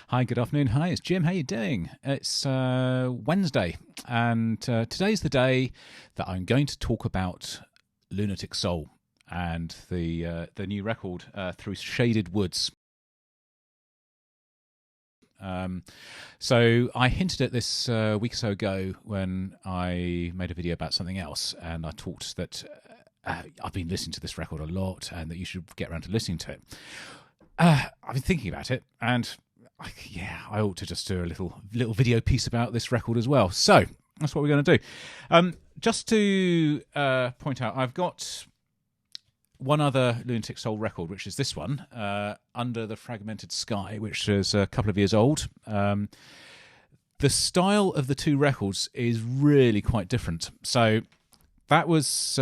Hi, good afternoon. Hi, it's Jim. How you doing? It's Wednesday, and today's the day that I'm going to talk about Lunatic Soul and the new record Through Shaded Woods. So I hinted at this a week or so ago when I made a video about something else, and I talked that I've been listening to this record a lot and that you should get around to listening to it. I've been thinking about it, and I ought to just do a little video piece about this record as well. So that's what we're going to do. Just to point out, I've got one other Lunatic Soul record, which is this one, Under the Fragmented Sky, which is a couple of years old. The style of the two records is really quite different. So that was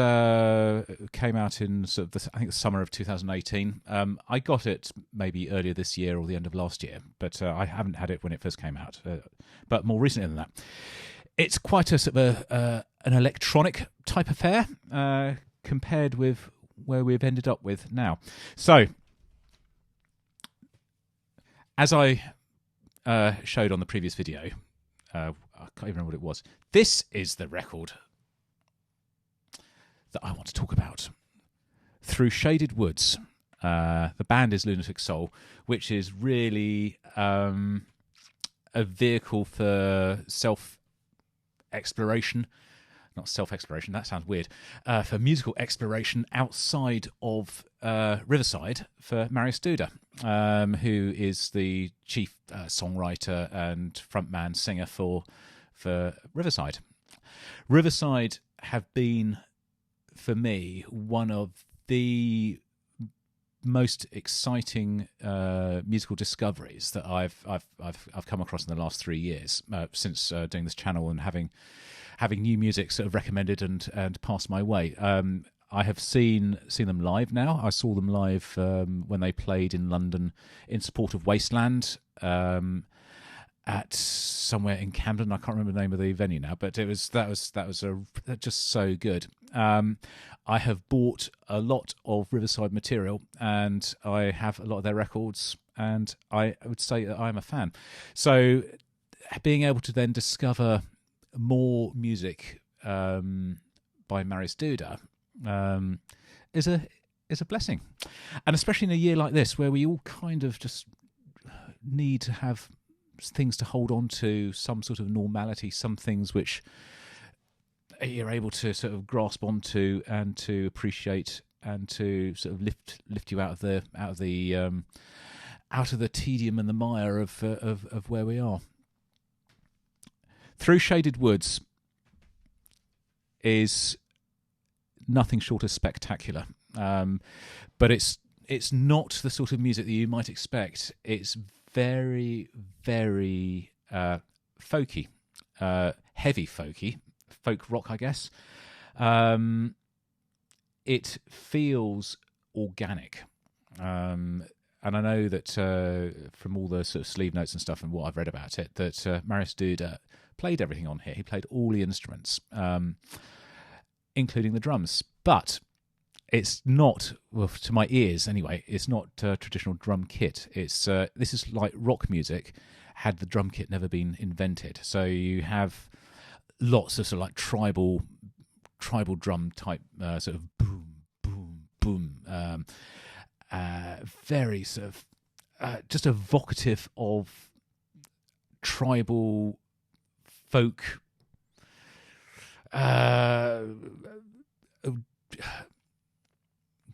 came out in sort of I think the summer of 2018. I got it maybe earlier this year or the end of last year, but I haven't had it when it first came out. But more recently than that, it's quite a sort of an electronic type affair compared with where we've ended up with now. So, as I showed on the previous video, I can't even remember what it was. This is the record that I want to talk about. Through Shaded Woods. The band is Lunatic Soul, which is really a vehicle for self-exploration. Not self-exploration, that sounds weird. For musical exploration outside of Riverside for Marius Duda, who is the chief songwriter and frontman singer for Riverside. Riverside have been, for me, one of the most exciting musical discoveries that I've come across in the last 3 years since doing this channel and having new music sort of recommended and passed my way. I have seen them live now. I saw them live when they played in London in support of Wasteland at somewhere in Camden. I can't remember the name of the venue now, but that was just so good. I have bought a lot of Riverside material, and I have a lot of their records, and I would say that I'm a fan. So being able to then discover more music by Marius Duda is a blessing, and especially in a year like this where we all kind of just need to have things to hold on to, some sort of normality, some things which you're able to sort of grasp onto and to appreciate and to sort of lift you out of the tedium and the mire of where we are. Through Shaded Woods is nothing short of spectacular, but it's not the sort of music that you might expect. It's very, very folky, heavy folky, folk rock, I guess. It feels organic. And I know that from all the sort of sleeve notes and stuff and what I've read about it, that Marius Duda played everything on here. He played all the instruments, including the drums. But it's not, well, to my ears anyway, it's not traditional drum kit. It's this is like rock music had the drum kit never been invented. So you have lots of sort of like tribal drum type sort of boom, boom, boom. Very sort of just evocative of tribal folk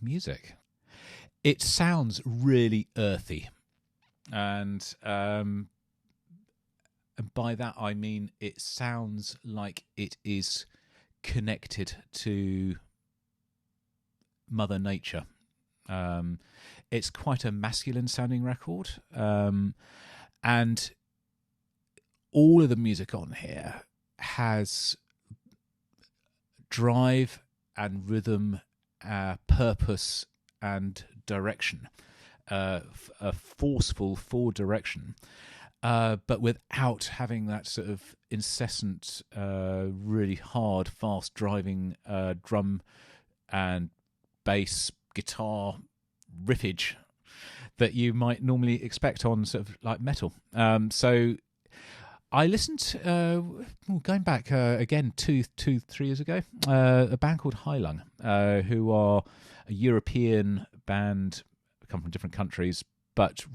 music. It sounds really earthy, and by that I mean it sounds like it is connected to Mother Nature. It's quite a masculine sounding record, and all of the music on here has drive and rhythm, purpose and direction, a forceful forward direction, but without having that sort of incessant, really hard, fast driving drum and bass, guitar riffage that you might normally expect on sort of like metal. So I listened, going back again 3 years ago, a band called Heilung, who are a European band, come from different countries, but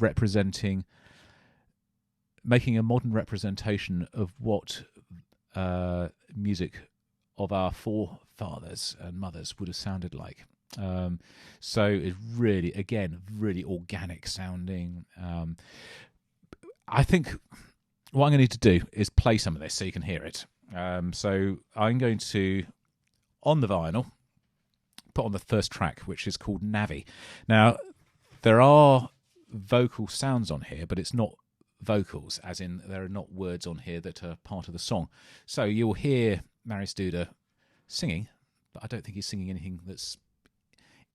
making a modern representation of what music of our forefathers and mothers would have sounded like. So it's really, again, really organic sounding. I think what I'm going to need to do is play some of this so you can hear it. So I'm going to, on the vinyl, put on the first track, which is called Navi. Now, there are vocal sounds on here, but it's not vocals, as in there are not words on here that are part of the song. So you'll hear Marius Duda singing, but I don't think he's singing anything that's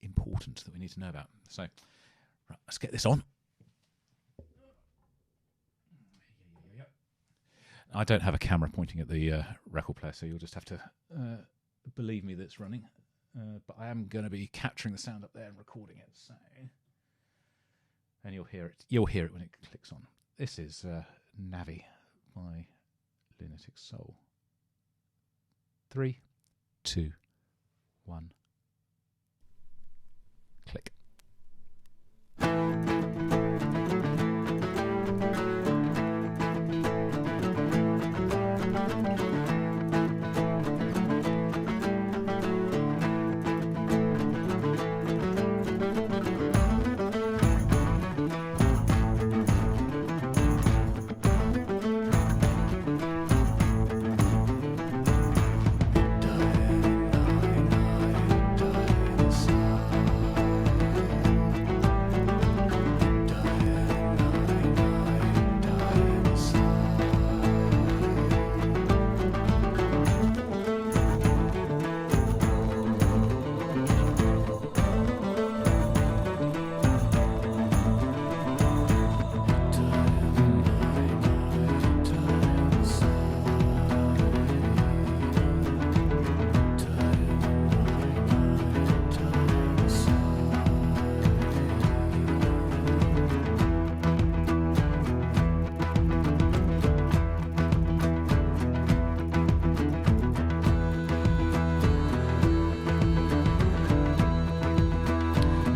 important that we need to know about. So right, let's get this on. I don't have a camera pointing at the record player, so you'll just have to believe me that it's running. But I am going to be capturing the sound up there and recording it. So, and you'll hear it. You'll hear it when it clicks on. This is Navi by Lunatic Soul. 3, 2, 1. Click.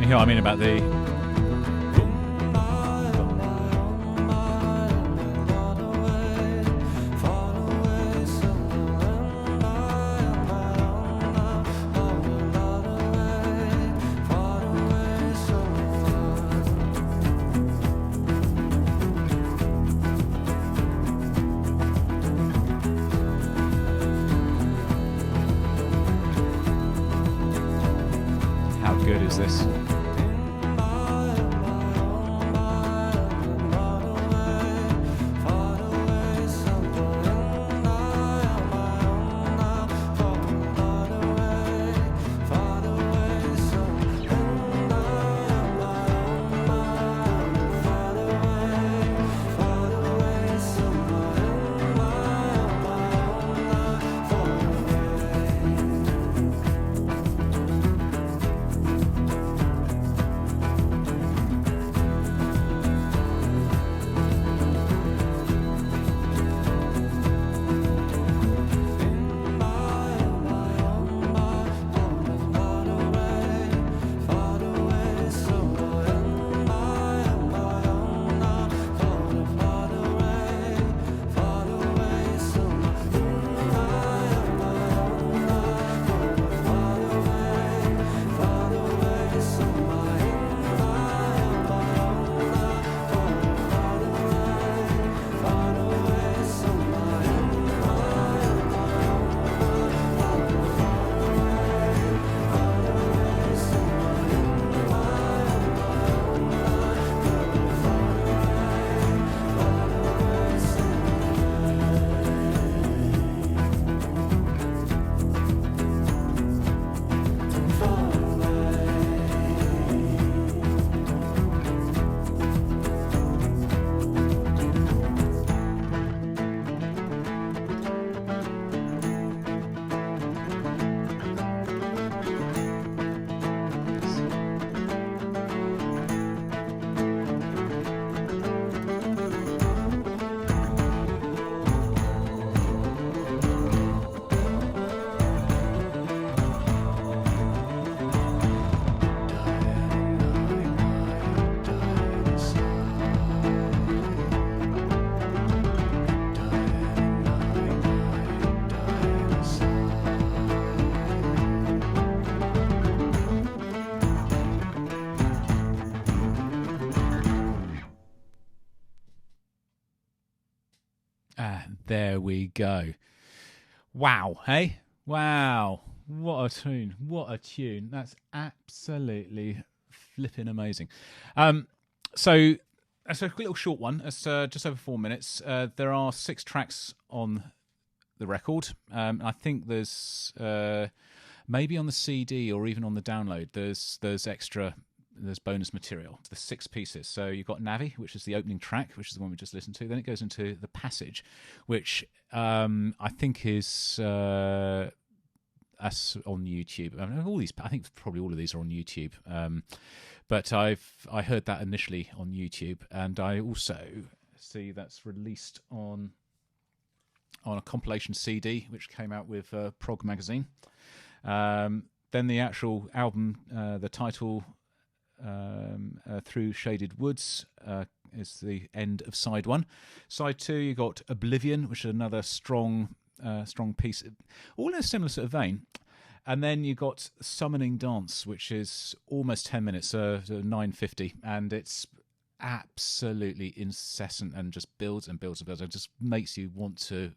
You know what I mean about the... How good is this? There we go. Wow, hey? Wow. What a tune. What a tune. That's absolutely flipping amazing. So that's a little short one. It's just over 4 minutes. There are 6 tracks on the record. I think there's maybe on the CD or even on the download, there's bonus material. There's 6 pieces. So you've got Navi, which is the opening track, which is the one we just listened to. Then it goes into The Passage, which I think is us on YouTube. I mean, I think probably all of these are on YouTube. But I heard that initially on YouTube, and I also see that's released on a compilation CD, which came out with Prog magazine. Then the actual album, the title, Through Shaded Woods, is the end of side 1. Side 2, you got Oblivion, which is another strong piece, all in a similar sort of vein. And then you got Summoning Dance, which is almost 10 minutes, 9:50, and it's absolutely incessant and just builds and builds and builds. It just makes you want to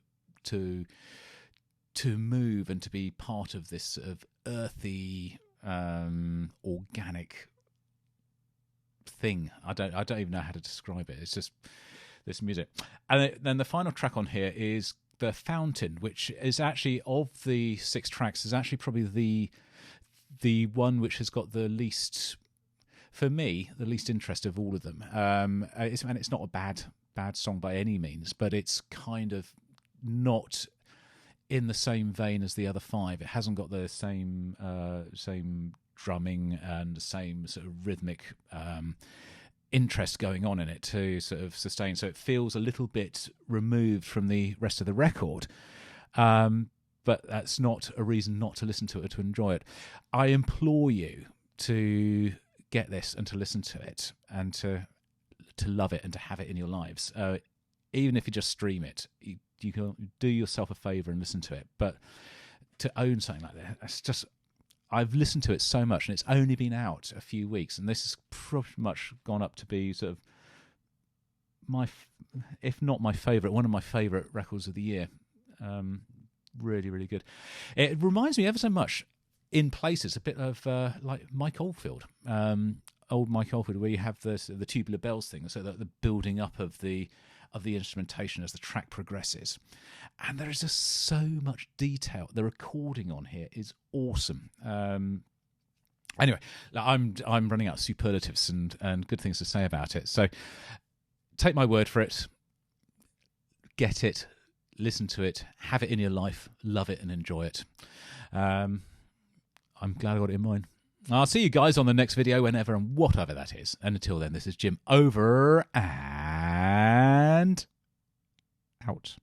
move and to be part of this sort of earthy, organic thing. I don't even know how to describe it. It's just this music. And then the final track on here is The Fountain, which is actually, of the 6 tracks, is actually probably the one which has got the least, for me, the least interest of all of them. And it's not a bad song by any means, but it's kind of not in the same vein as the other 5. It hasn't got the same drumming and the same sort of rhythmic interest going on in it to sort of sustain. So it feels a little bit removed from the rest of the record. But that's not a reason not to listen to it or to enjoy it. I implore you to get this and to listen to it and to love it and to have it in your lives. Even if you just stream it, you can do yourself a favour and listen to it. But to own something like that, it's just, I've listened to it so much, and it's only been out a few weeks, and this has pretty much gone up to be sort of if not my favourite, one of my favourite records of the year. Really, really good. It reminds me ever so much, in places, a bit of like Mike Oldfield, old Mike Oldfield, where you have the tubular bells thing, so that the building up of the instrumentation as the track progresses. And there is just so much detail. The recording on here is awesome. Anyway, I'm running out of superlatives and good things to say about it. So take my word for it. Get it. Listen to it. Have it in your life. Love it and enjoy it. I'm glad I got it in mind. I'll see you guys on the next video, whenever and whatever that is. And until then, this is Jim, over and out.